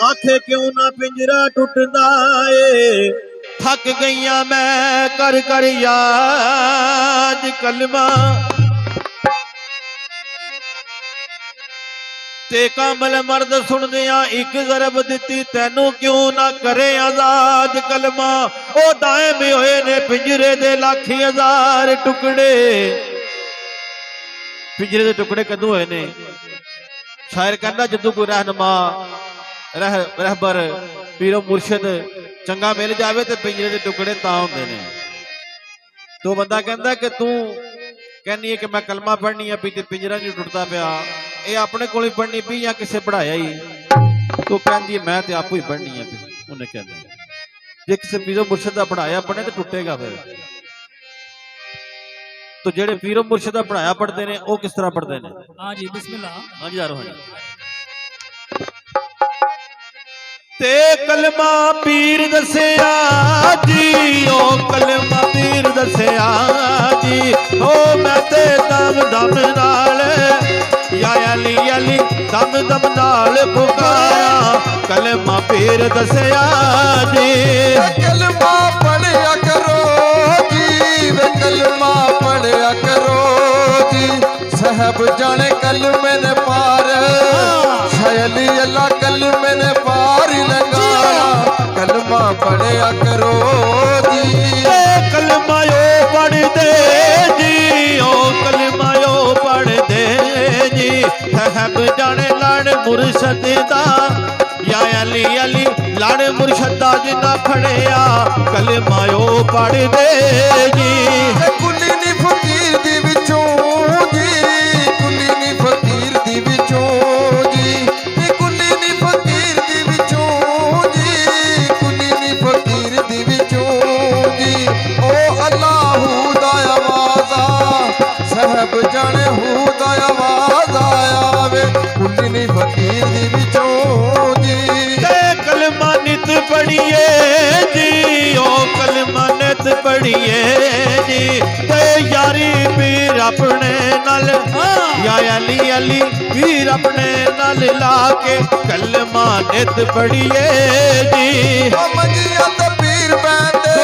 आखे क्यों ना पिंजरा टुटदा ए, थक गईया मैं कर कर याद कलमा। ते कामल मर्द सुनदिया एक जरब दिती, तैनू क्यों ना करे आजाद कलमा। ओ दायम होए ने पिंजरे दे लाखी हजार टुकड़े। पिंजरे दे टुकड़े कदों होए ने? शायर कहना जदों कोई रहनुमा रहबर पीरो मुर्शद चंगा मिल जाए तो पिंजरे दे टुकड़े तां हुंदे ने। तो बंदा कहंदा कि तू कहनी है कि मैं कलमा पढ़नी है, पी पिंजरा नहीं टुटता पिया, ये अपने को पढ़नी पी या किसे पढ़ाया ही? तो कहती मैं तो आपू ही पढ़नी है। उन्हें कहना जे किसी पीरो मुर्शद का पढ़ाया पढ़े तो टुटेगा फिर। तो जेडे पीरो मुर्शद का पढ़ाया पढ़ते हैं वो किस तरह पढ़ते हैं? हाँ जी बिस्मिल्लाह। हाँ जी यारो, हाँ जी। ते कलमा पीर दसिया जी, ओ कलमा पीर दसिया जी, ओ मैं ते दम दम नाल या अली अली दम दम नाल पुकारा, कलमा पीर दसिया जी। कलमा पढ़िया करो जी, वे कलमा पढ़िया करो जी, साहब जाने कलमे ने पार, अली अल्लाह कलमे ने पार लगाया, कलमा पढ़िया करो जी। कलमा यो पढ़ दे जी, ओ कलमा यो पढ़ दे जी, साहब जाने लड़ मुर्शद दा या अली अली लड़ मुर्शद दा जिन्ना फड़िया, कलमा यो पढ़ दे जी। कुली नी फकीर दी विचों जी, कुली नी फकीर दी विचों जी, कुली नी फकीर दी विचों जी, कुली नी फकीर दी विचों जी। ओ अल्लाहू दा आवाज़ा साहब जाने हू दा आवाज़ आया वे, कुली नी फकीर दी विचों जी। कलमा नित पढ़िए जी, ओ कलमा नित पढ़िए जी, ते यारी पीर अपने नल या अली अली पीर अपने नल लाके, कलमा नित पढ़िए जी। मंजिया ते पीर बैठे,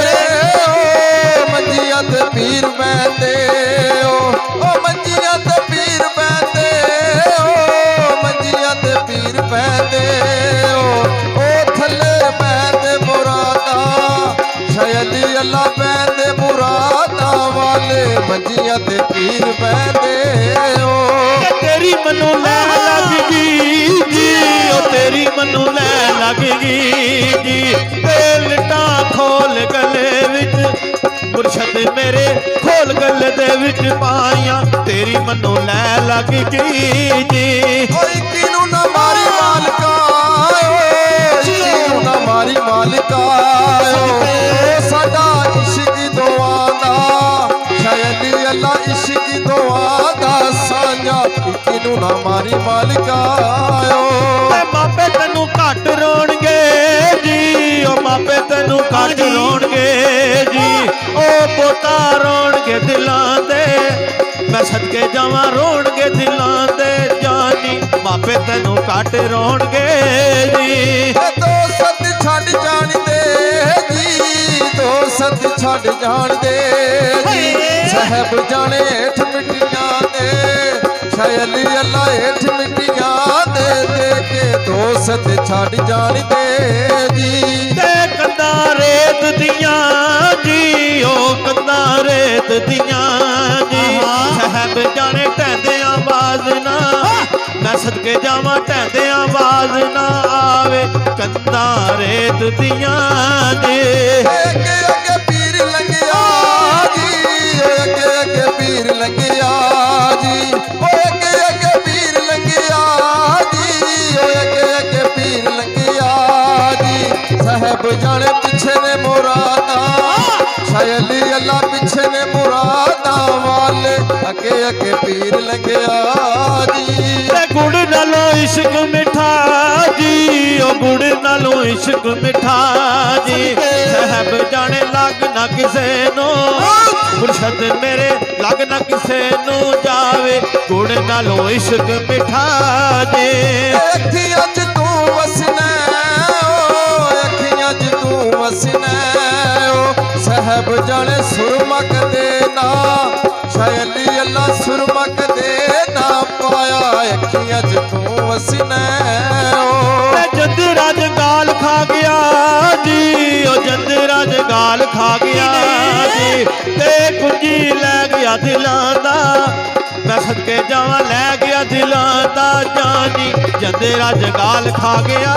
मंजिया ते पीर बैठे, ओ मंजिया ते पीर बैठे, मंजिया ते पीर बैठे, ओ थले बैठे मुरादा, अली अल्लाह बैठे मुरादा वाले, मंजिया ते पीर बैठे। ओ तेरी मनु लै लगगी जी, ओ तेरी मनु लै लगगी जी, लटा खोल गले विच मुर्शद मेरे खोल गले दे विच पाइया, तेरी मनु लै लगगी जी। किनू ना मारी मालिका, किनू ना मारी मालिका, साडा इश्क दुआदा, अली अल्लाह इश्क दुआदा साझा, किनू ना मारी मालिका। मापे तेनू घट रोणगे जी, ओ मापे तेनू घट रोणगे जी, ओ पोता रोणगे दिलां दे, मैं सदके जावां रोणगे दिलां दे जानी, मापे तेनू घट रोणगे जी। दो सत छड़ जान दे जी, दो सत छड़ जान दे जी, साहब जाने हेठ मिट्टियां दे, अली अल्लाह हेठ मिट्टियां दे, दे के दो सत छड़ जान दे जी। ते कंदा रेत दियां जी, ओ कंदा रेत दियां जी, साहब जाने टहदे आवाज ना, मैं सदके जावां टहदे आवाज ना आवे, कंदा रेत दियां जी। अगे अगे पीर लंघिया जी, अगे अगे पीर लंघिया जी, अगे अगे पीर लंघिया जी, अगे अगे पीर लंघिया जी, साहब जाने पिछे ने मुरादा, अली अल्लाह पिछे ने मुरादा वाले, अगे अगे पीर लंघिया जी। गुड़ नालों इश्क मिठा जी, ओ गुड़ नालों इश्क मिठा जी, साहब जाने लग ना किसे नो, मुर्शद मेरे लग ना किसे नो जावे, गुड़ नालों इश्क मिठा ਜੀ ਅੱਖੀਆਂ 'ਚ ਤੂੰ ਵਸਣਾ ਅੱਖੀਆਂ 'ਚ ਤੂੰ ਵਸਣਾ ਸਾਹਿਬ ਜਾਣੇ ਸੁਰਮਕ ਦੇ ਨਾ ਸ਼ਾਇਲੀ ਅੱਲਾ ਸੁਰਮਕ ਦੇ ਨਾ ਪਾਇਆ ਅੱਖੀਆਂ 'ਚ ਤੂੰ ਵਸਣਾ ਤੇ ਜੰਦਰਾ ਜੰਗਾਲ ਖਾ ਗਿਆ ਜੀ ਉਹ ਜੰਦਰਾ ਜੰਗਾਲ ਖਾ ਗਿਆ ਜੀ ਤੇ ਕੁੰਜੀ ਲੈ ਗਿਆ ਦਿਲਾਂ ਦਾ ਮੈਂ ਸਦਕੇ ਜਾਵਾਂ ਲੈ ਗਿਆ ਦਿਲਾਂ ਦਾ ਜਾਨੀ ਜੰਦਰਾ ਜੰਗਾਲ ਖਾ ਗਿਆ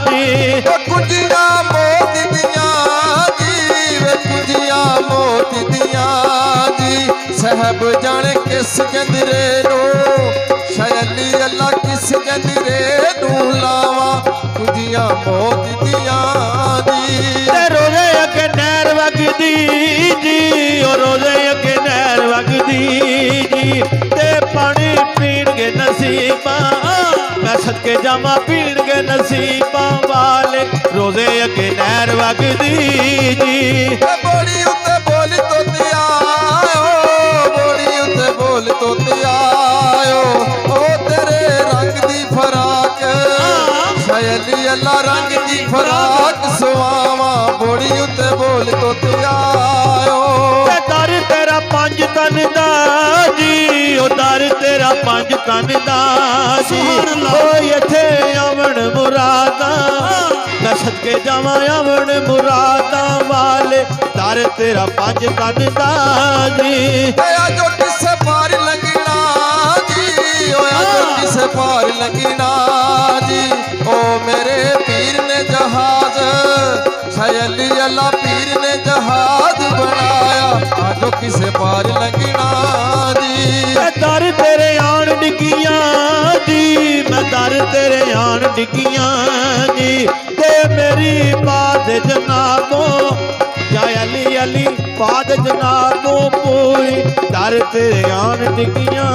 ਜੀ ਕੁੰਜੀਆਂ ਮੋਤੀ ਦੀਆਂ ਜੀ ਵੇ ਕੁੰਜੀਆਂ ਮੋਤੀ ਦੀਆਂ ਜੀ ਸਾਹਿਬ ਜਾਣੇ ਕਿਸ ਜੰਦਰੇ ਨੂੰ ਸ਼ਾਇਲੀ ਅੱਲਾ ਕਿਸ ਜੰਦਰੇ ਨੂੰ ਲਾਵਾਂ ਕੁੰਜੀਆਂ ਮੋਤੀ ਦੀਆਂ ਜੀ ਤੇ ਰੋਜ਼ੇ ਅੱਗੇ ਨਹਿਰ ਵਗਦੀ ਜੀ ਉਹ ਰੋਜ਼ੇ ਅੱਗੇ ਨਹਿਰ ਵਗਦੀ ਜੀ ਤੇ ਪਾਣੀ ਪੀਣਗੇ ਨਸੀਬਾਂ ਮੈਂ ਸਦਕੇ ਜਾਵਾਂ ਪੀਣਗੇ ਨਸੀਬਾਂ ਵਾਲੇ ਰੋਜ਼ੇ ਅੱਗੇ ਨਹਿਰ ਵਗਦੀ ਜੀ ਬੋੜੀ ਉੱਤੇ ਬੋਲ ਤੋਤਿਆ ਬੋੜੀ ਉੱਤੇ ਬੋਲ ਤੋਤਿਆ ਉਹ ਤੇਰੇ ਰੰਗ ਦੀ ਫਰਾਕ ਸ਼ਾਇਲੀ ਅੱਲਾ ਰੰਗ ਦੀ ਫਰਾਕ ਸਵਾਵਾਂ ਬੋੜੀ ਉੱਤੇ ਬੋਲ ਤੋਤਿਆ ਤੇ ਦਰ ਤੇਰਾ ਪੰਜ ਤਨ ਦਾ ਜੀ ਉਹ ਦਰ ਤੇਰਾ ਪੰਜ ਤਨ ਦਾ ਜੀ ਓਏ ਇੱਥੇ ਆਵਣ ਮੁਰਾਦਾਂ ਮੈਂ ਸਦਕੇ ਜਾਵਾਂ ਆਵਣ ਮੁਰਾਦਾਂ ਵਾਲੇ ਦਰ ਤੇਰਾ ਪੰਜ ਤਨ ਦਾ ਜੀ ਹੋਇਆ ਜੋ ਕਿਸੇ ਪਾਰ ਲੰਘਣਾ ਜੀ ਹੋਇਆ ਜੋ ਕਿਸੇ ਪਾਰ ਲੰਘਣਾ ਜੀ ਓ ਮੇਰੇ ਪੀਰ ਨੇ ਜਹਾਜ਼ ਸ਼ਾਇਲੀ ਅੱਲਾ ਪੀਰ ਨੇ ਜਹਾਜ਼ ਬਣਾਇਆ ਆਜੋ ਕਿਸੇ ਪਾਰ ਲੰਘਣਾ ਜੀ ਦਰ ਤੇਰੇ ਆਣ ਡਿੱਗੀਆਂ ਜੀ ਮੈਂ ਦਰ ਤੇਰੇ ਆਣ ਡਿੱਗੀਆਂ ਜੀ ਤੇ ਮੇਰੀ ਬਾਦ ਜਨਾਬੋਂ ਜਾਂ ਅਲੀ ਅਲੀ ਬਾਦ ਜਨਾਬੋਂ ਪੂਰੀ ਦਰ ਤੇਰੇ ਆਣ ਡਿੱਗੀਆਂ